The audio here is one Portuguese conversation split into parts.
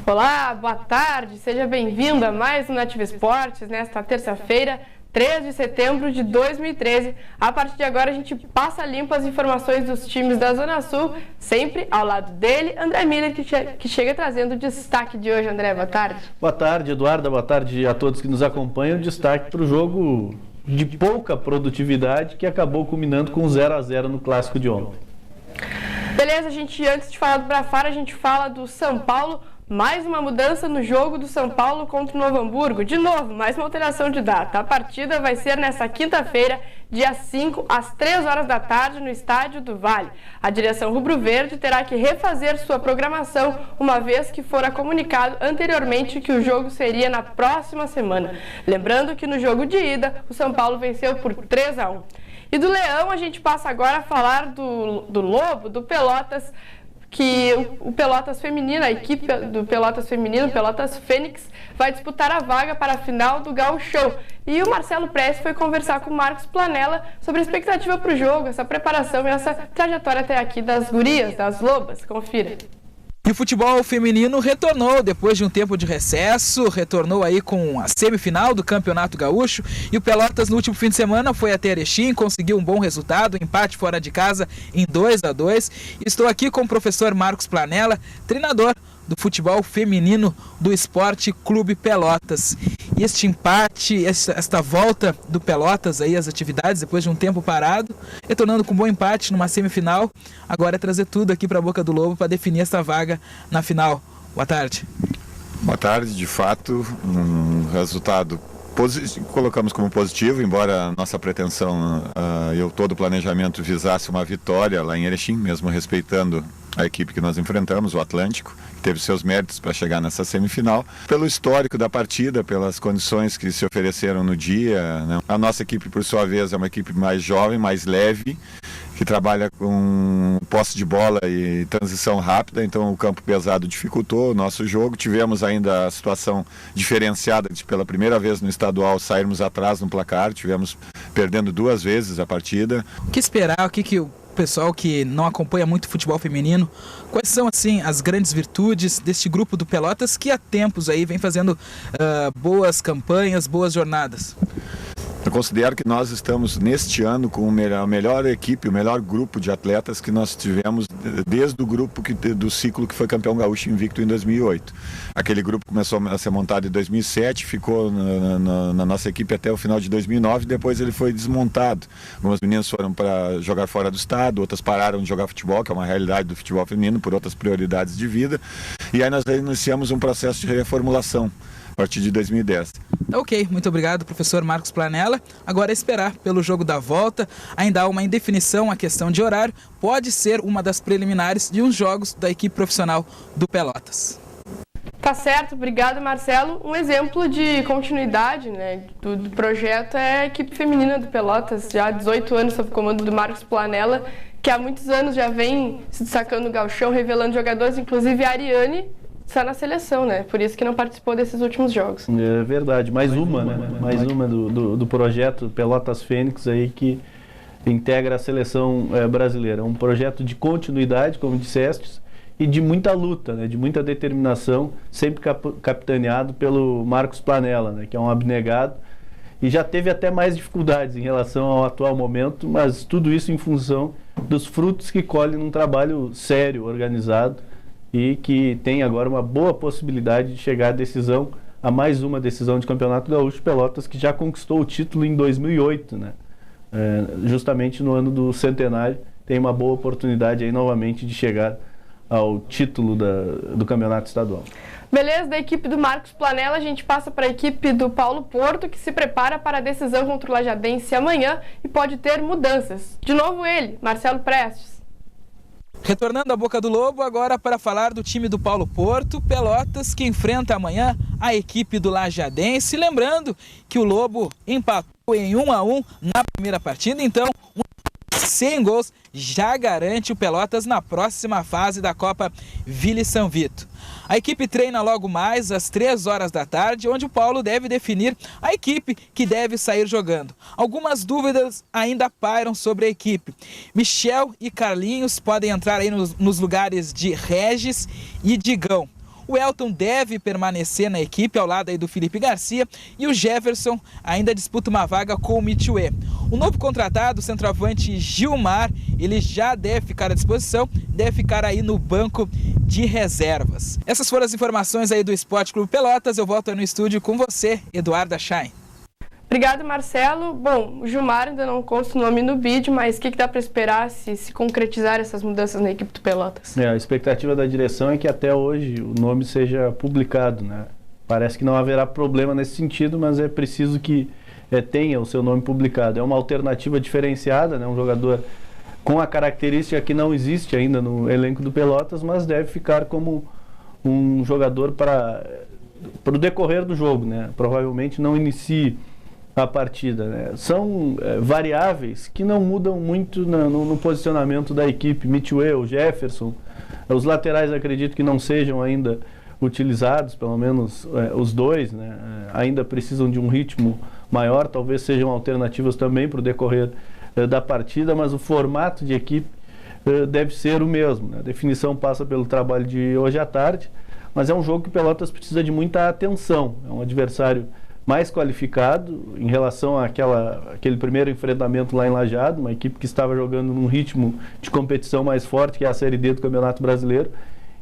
Olá, boa tarde, seja bem-vindo a mais um Nativa Esportes nesta terça-feira, 3 de setembro de 2013. A partir de agora a gente passa limpo as informações dos times da Zona Sul, sempre ao lado dele, André Miller, que chega trazendo o destaque de hoje. André, boa tarde. Boa tarde, Eduarda, boa tarde a todos que nos acompanham. Destaque para o jogo de pouca produtividade que acabou culminando com 0-0 no clássico de ontem. Beleza, antes de falar do Brafara, a gente fala do São Paulo. Mais uma mudança no jogo do São Paulo contra o Novo Hamburgo. De novo, mais uma alteração de data. A partida vai ser nesta quinta-feira, dia 5, às 3 horas da tarde, no Estádio do Vale. A direção rubro-verde terá que refazer sua programação, uma vez que fora comunicado anteriormente que o jogo seria na próxima semana. Lembrando que no jogo de ida, o São Paulo venceu por 3-1. E do Leão, a gente passa agora a falar do Lobo, do Pelotas, que o Pelotas feminino, a equipe do Pelotas feminino, Pelotas Fênix, vai disputar a vaga para a final do Gauchão. E o Marcelo Prestes foi conversar com o Marcos Planella sobre a expectativa para o jogo, essa preparação e essa trajetória até aqui das gurias, das lobas. Confira. E o futebol feminino retornou depois de um tempo de recesso, retornou aí com a semifinal do Campeonato Gaúcho, e o Pelotas no último fim de semana foi até Erechim, conseguiu um bom resultado, empate fora de casa em 2-2. Estou aqui com o professor Marcos Planella, treinador do futebol feminino do Esporte Clube Pelotas. E este empate, esta volta do Pelotas aí às atividades depois de um tempo parado, retornando com um bom empate numa semifinal, agora é trazer tudo aqui para a Boca do Lobo para definir essa vaga na final. Boa tarde. Boa tarde, de fato, um resultado colocamos como positivo, embora a nossa pretensão e todo o planejamento visasse uma vitória lá em Erechim, mesmo respeitando a equipe que nós enfrentamos, o Atlântico, que teve seus méritos para chegar nessa semifinal. Pelo histórico da partida, pelas condições que se ofereceram no dia, né? A nossa equipe, por sua vez, é uma equipe mais jovem, mais leve, que trabalha com posse de bola e transição rápida, então o campo pesado dificultou o nosso jogo. Tivemos ainda a situação diferenciada de pela primeira vez no estadual sairmos atrás no placar, tivemos perdendo 2 vezes a partida. O que esperar? O que o pessoal que não acompanha muito futebol feminino, quais são assim as grandes virtudes deste grupo do Pelotas que há tempos aí vem fazendo boas campanhas, boas jornadas? Eu considero que nós estamos neste ano com a melhor equipe, o melhor grupo de atletas que nós tivemos desde o grupo do ciclo que foi campeão gaúcho invicto em 2008. Aquele grupo começou a ser montado em 2007, ficou na nossa equipe até o final de 2009, depois ele foi desmontado. Algumas meninas foram para jogar fora do estado, outras pararam de jogar futebol, que é uma realidade do futebol feminino, por outras prioridades de vida. E aí nós iniciamos um processo de reformulação a partir de 2010. Ok, muito obrigado, professor Marcos Planella. Agora é esperar pelo jogo da volta. Ainda há uma indefinição, a questão de horário. Pode ser uma das preliminares de uns jogos da equipe profissional do Pelotas. Tá certo, obrigado, Marcelo. Um exemplo de continuidade, né, do projeto é a equipe feminina do Pelotas, já há 18 anos sob o comando do Marcos Planella, que há muitos anos já vem se destacando no gauchão, revelando jogadores, inclusive a Ariane está na seleção, né? Por isso que não participou desses últimos jogos. É verdade, mais uma, né? Mais uma do projeto Pelotas Fênix aí que integra a seleção brasileira. Um projeto de continuidade, como disseste, e de muita luta, né? De muita determinação, sempre capitaneado pelo Marcos Planella, né? Que é um abnegado e já teve até mais dificuldades em relação ao atual momento, mas tudo isso em função dos frutos que colhe num trabalho sério, organizado, e que tem agora uma boa possibilidade de chegar a mais uma decisão de Campeonato Gaúcho. Pelotas, que já conquistou o título em 2008, né? Justamente no ano do centenário, tem uma boa oportunidade aí novamente de chegar ao título do Campeonato Estadual. Beleza, da equipe do Marcos Planella, a gente passa para a equipe do Paulo Porto, que se prepara para a decisão contra o Lajadense amanhã e pode ter mudanças. De novo ele, Marcelo Prestes. Retornando à Boca do Lobo, agora para falar do time do Paulo Porto, Pelotas, que enfrenta amanhã a equipe do Lajadense. Lembrando que o Lobo empatou em 1-1 na primeira partida, então sem gols já garante o Pelotas na próxima fase da Copa Vila São Vito. A equipe treina logo mais às 3 horas da tarde, onde o Paulo deve definir a equipe que deve sair jogando. Algumas dúvidas ainda pairam sobre a equipe. Michel e Carlinhos podem entrar aí nos lugares de Regis e Digão. O Elton deve permanecer na equipe ao lado aí do Felipe Garcia e o Jefferson ainda disputa uma vaga com o Michoé. O novo contratado, o centroavante Gilmar, ele já deve ficar à disposição, deve ficar aí no banco de reservas. Essas foram as informações aí do Esporte Clube Pelotas. Eu volto aí no estúdio com você, Eduarda Schein. Obrigado, Marcelo. Bom, o Gilmar ainda não consta o nome no bid, mas o que dá para esperar se concretizar essas mudanças na equipe do Pelotas? A expectativa da direção é que até hoje o nome seja publicado, né? Parece que não haverá problema nesse sentido, mas é preciso que tenha o seu nome publicado. É uma alternativa diferenciada, né? Um jogador com a característica que não existe ainda no elenco do Pelotas, mas deve ficar como um jogador para o decorrer do jogo, né? Provavelmente não inicie a partida, né? São variáveis que não mudam muito no posicionamento da equipe. Michoé, o Jefferson, os laterais acredito que não sejam ainda utilizados, pelo menos os dois, né? Ainda precisam de um ritmo maior, talvez sejam alternativas também para o decorrer da partida, mas o formato de equipe deve ser o mesmo, né? A definição passa pelo trabalho de hoje à tarde, mas é um jogo que o Pelotas precisa de muita atenção. É um adversário mais qualificado em relação àquele primeiro enfrentamento lá em Lajeado, uma equipe que estava jogando num ritmo de competição mais forte, que é a Série D do Campeonato Brasileiro,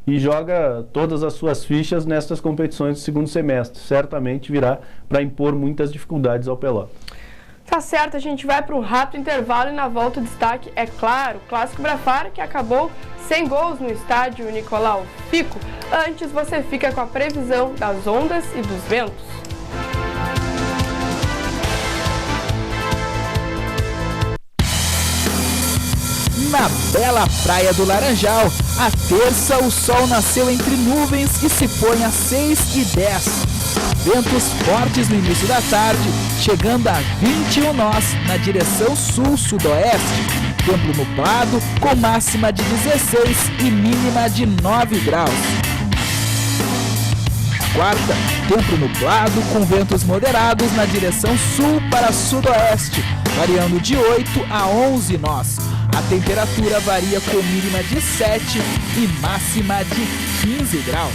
e joga todas as suas fichas nestas competições do segundo semestre. Certamente virá para impor muitas dificuldades ao Pelotas. Tá certo, a gente vai para um rápido intervalo e na volta o destaque, é claro, o Clássico Brafara, que acabou sem gols no estádio Nicolau Fico. Antes, você fica com a previsão das ondas e dos ventos. Na bela praia do Laranjal, a terça o sol nasceu entre nuvens e se põe às 6h10. Ventos fortes no início da tarde, chegando a 21 nós na direção sul-sudoeste. Tempo nublado com máxima de 16 e mínima de 9 graus. Quarta, tempo nublado com ventos moderados na direção sul para sudoeste, variando de 8 a 11 nós. A temperatura varia com mínima de 7 e máxima de 15 graus.